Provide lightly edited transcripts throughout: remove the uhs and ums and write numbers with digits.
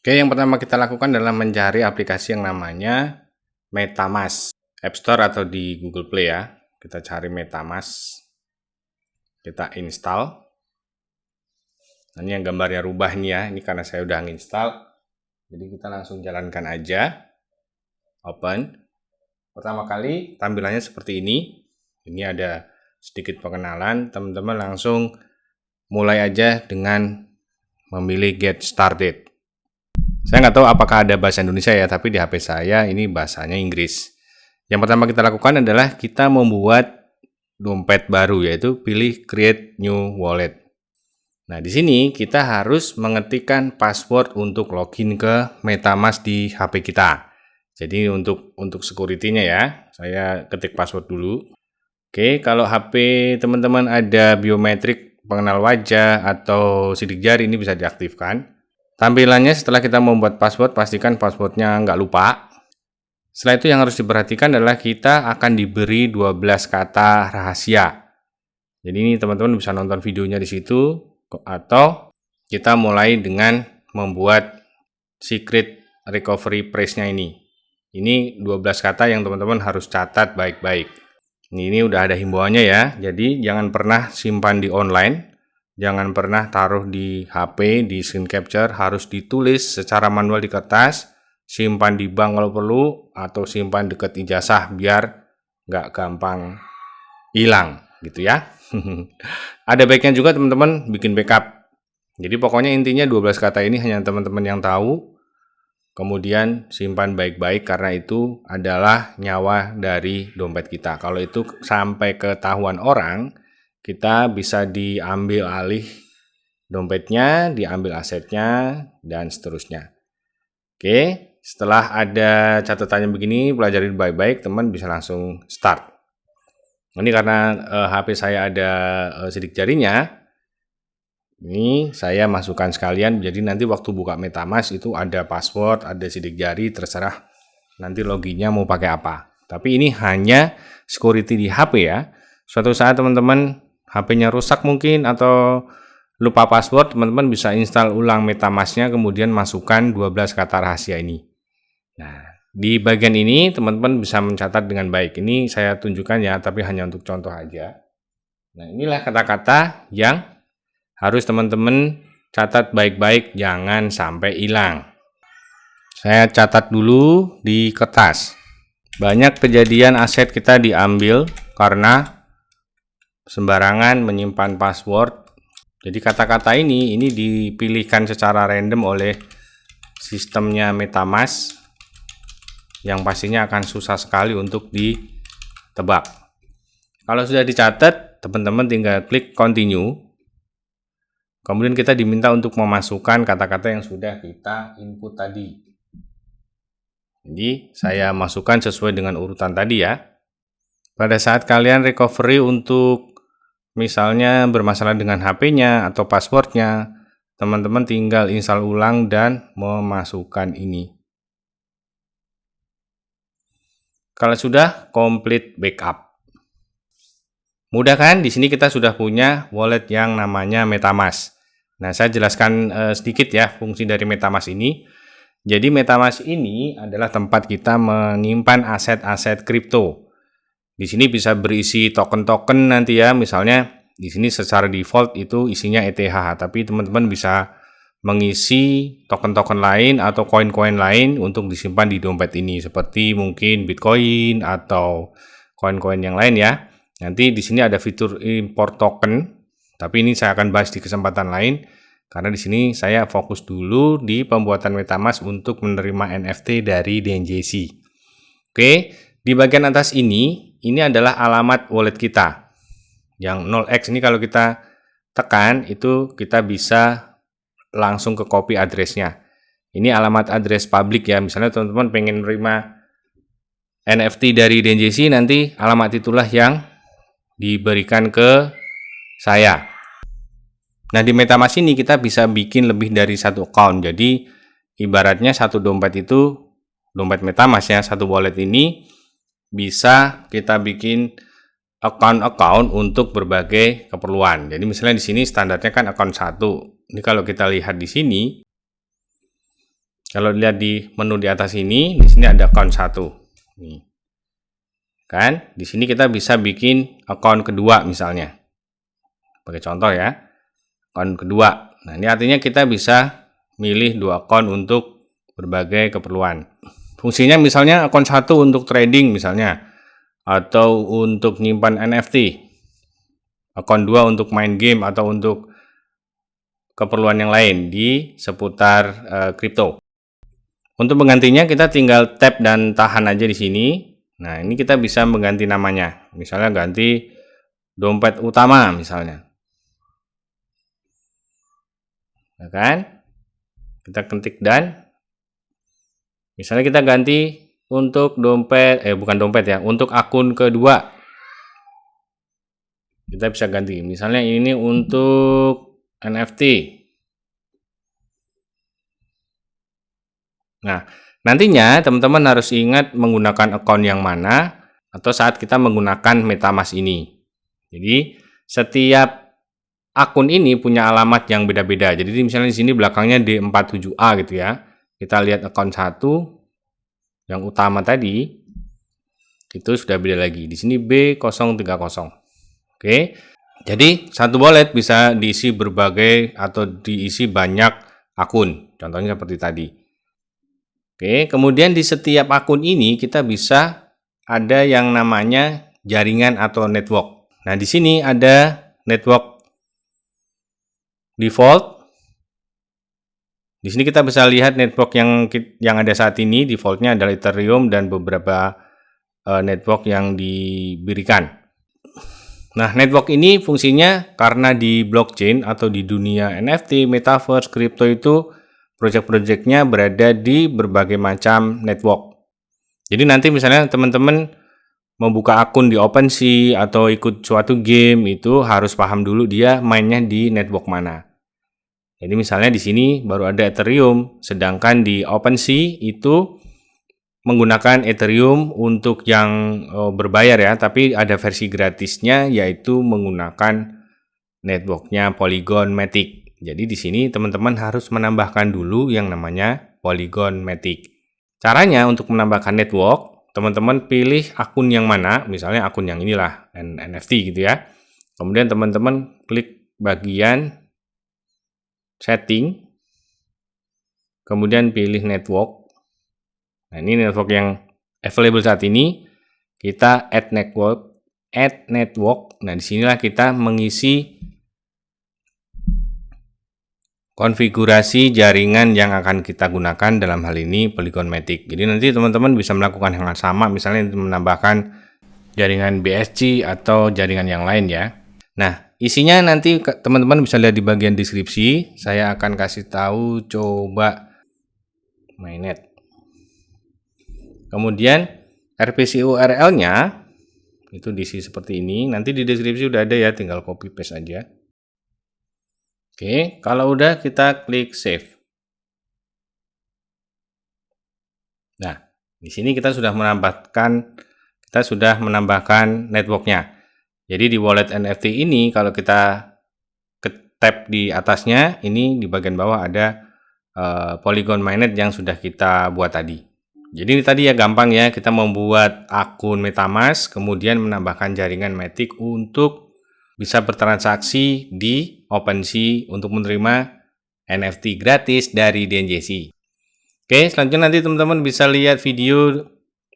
Oke, yang pertama kita lakukan adalah mencari aplikasi yang namanya MetaMask, App Store atau di Google Play ya. Kita cari MetaMask, kita install. Nah, ini yang gambarnya rubah nih ya, ini karena saya udah nginstal. Jadi kita langsung jalankan aja. Open. Pertama kali tampilannya seperti ini. Ini ada sedikit pengenalan, teman-teman langsung mulai aja dengan memilih Get Started. Saya nggak tahu apakah ada bahasa Indonesia ya, tapi di HP saya ini bahasanya Inggris. Yang pertama kita lakukan adalah kita membuat dompet baru, yaitu pilih Create New Wallet. Nah, di sini kita harus mengetikkan password untuk login ke MetaMask di HP kita. Jadi untuk security-nya ya, saya ketik password dulu. Oke, kalau HP teman-teman ada biometrik pengenal wajah atau sidik jari, ini bisa diaktifkan. Tampilannya setelah kita membuat password, pastikan passwordnya nggak lupa. Setelah itu yang harus diperhatikan adalah kita akan diberi 12 kata rahasia. Jadi ini teman-teman bisa nonton videonya di situ, atau kita mulai dengan membuat secret recovery phrase-nya ini. Ini 12 kata yang teman-teman harus catat baik-baik. Ini udah ada himbauannya ya, jadi jangan pernah simpan di online. Jangan pernah taruh di HP, di screen capture, harus ditulis secara manual di kertas, simpan di bank kalau perlu, atau simpan dekat ijazah biar nggak gampang hilang gitu ya. Ada baiknya juga teman-teman bikin backup. Jadi pokoknya intinya 12 kata ini hanya teman-teman yang tahu, kemudian simpan baik-baik karena itu adalah nyawa dari dompet kita. Kalau itu sampai ketahuan orang, kita bisa diambil alih dompetnya, diambil asetnya, dan seterusnya. Oke, setelah ada catatannya begini, pelajarin baik-baik, teman bisa langsung start. Ini karena HP saya ada sidik jarinya, ini saya masukkan sekalian, jadi nanti waktu buka MetaMask itu ada password, ada sidik jari, terserah nanti loginnya mau pakai apa. Tapi ini hanya security di HP ya. Suatu saat teman-teman HP-nya rusak mungkin atau lupa password, teman-teman bisa install ulang MetaMask-nya, kemudian masukkan 12 kata rahasia ini. Nah, di bagian ini teman-teman bisa mencatat dengan baik. Ini saya tunjukkan ya, tapi hanya untuk contoh aja. Nah, inilah kata-kata yang harus teman-teman catat baik-baik, jangan sampai hilang. Saya catat dulu di kertas. Banyak kejadian aset kita diambil karena sembarangan menyimpan password. Jadi kata-kata ini dipilihkan secara random oleh sistemnya MetaMask yang pastinya akan susah sekali untuk ditebak. Kalau sudah dicatat, teman-teman tinggal klik continue. Kemudian kita diminta untuk memasukkan kata-kata yang sudah kita input tadi. Jadi saya masukkan sesuai dengan urutan tadi ya. Pada saat kalian recovery untuk misalnya bermasalah dengan HP-nya atau passwordnya, teman-teman tinggal install ulang dan memasukkan ini. Kalau sudah complete backup. Mudah kan? Di sini kita sudah punya wallet yang namanya MetaMask. Nah, saya jelaskan sedikit ya fungsi dari MetaMask ini. Jadi MetaMask ini adalah tempat kita menyimpan aset-aset kripto. Di sini bisa berisi token-token nanti ya, misalnya di sini secara default itu isinya ETH, tapi teman-teman bisa mengisi token-token lain atau koin-koin lain untuk disimpan di dompet ini, seperti mungkin Bitcoin atau koin-koin yang lain ya. Nanti di sini ada fitur import token, tapi ini saya akan bahas di kesempatan lain karena di sini saya fokus dulu di pembuatan MetaMask untuk menerima NFT dari DNJC. Oke, di bagian atas ini adalah alamat wallet kita. Yang 0x ini kalau kita tekan itu kita bisa langsung ke copy address-nya. Ini alamat address publik ya. Misalnya teman-teman pengen menerima NFT dari DNJC, nanti alamat itulah yang diberikan ke saya. Nah, di MetaMask ini kita bisa bikin lebih dari satu account. Jadi ibaratnya satu dompet itu, dompet MetaMask ya, satu wallet ini bisa kita bikin account-account untuk berbagai keperluan. Jadi misalnya di sini standarnya kan account 1. Ini kalau kita lihat di sini, Kalau lihat di menu di atas ini, di sini ada account 1. Nih. Kan? Di sini kita bisa bikin account kedua misalnya. Sebagai contoh ya. Account kedua. Nah, ini artinya kita bisa milih 2 account untuk berbagai keperluan. Fungsinya misalnya account 1 untuk trading misalnya, atau untuk nyimpan NFT. Account 2 untuk main game atau untuk keperluan yang lain di seputar kripto. Untuk menggantinya kita tinggal tap dan tahan aja di sini. Nah, ini kita bisa mengganti namanya. Misalnya ganti dompet utama misalnya. Nah, kan? Kita ketik dan misalnya kita ganti untuk dompet bukan dompet ya, untuk akun kedua. Kita bisa ganti. Misalnya ini untuk NFT. Nah, nantinya teman-teman harus ingat menggunakan account yang mana atau saat kita menggunakan MetaMask ini. Jadi, setiap akun ini punya alamat yang beda-beda. Jadi, misalnya di sini belakangnya D47A gitu ya. Kita lihat account 1 yang utama tadi itu sudah beda lagi. Di sini B030. Oke. Jadi, satu wallet bisa diisi berbagai atau diisi banyak akun. Contohnya seperti tadi. Oke, kemudian di setiap akun ini kita bisa ada yang namanya jaringan atau network. Nah, di sini ada network default. Di sini kita bisa lihat network yang ada saat ini, defaultnya adalah Ethereum dan beberapa network yang diberikan. Nah, network ini fungsinya karena di blockchain atau di dunia NFT, metaverse, crypto itu project-projectnya berada di berbagai macam network. Jadi nanti misalnya teman-teman membuka akun di OpenSea atau ikut suatu game itu harus paham dulu dia mainnya di network mana. Jadi misalnya di sini baru ada Ethereum, sedangkan di OpenSea itu menggunakan Ethereum untuk yang berbayar ya, tapi ada versi gratisnya yaitu menggunakan networknya Polygon Matic. Jadi di sini teman-teman harus menambahkan dulu yang namanya Polygon Matic. Caranya untuk menambahkan network, teman-teman pilih akun yang mana, misalnya akun yang inilah, NFT gitu ya. Kemudian teman-teman klik bagian setting, kemudian pilih network. Nah, ini network yang available saat ini. Kita add network. Nah, disinilah kita mengisi konfigurasi jaringan yang akan kita gunakan dalam hal ini Polygon Matic. Jadi nanti teman-teman bisa melakukan hal yang sama, misalnya menambahkan jaringan BSC atau jaringan yang lain ya. Nah, isinya nanti teman-teman bisa lihat di bagian deskripsi. Saya akan kasih tahu coba mainnet. Kemudian RPC URL-nya itu diisi seperti ini. Nanti di deskripsi udah ada ya, tinggal copy paste aja. Oke, kalau udah kita klik save. Nah, di sini kita sudah menambahkan networknya. Jadi di wallet NFT ini kalau kita tap di atasnya, ini di bagian bawah ada Polygon Mainnet yang sudah kita buat tadi. Jadi ini tadi ya gampang ya, kita membuat akun MetaMask, kemudian menambahkan jaringan Matic untuk bisa bertransaksi di OpenSea untuk menerima NFT gratis dari DNJC. Oke, selanjutnya nanti teman-teman bisa lihat video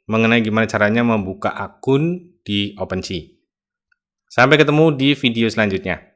mengenai gimana caranya membuka akun di OpenSea. Sampai ketemu di video selanjutnya.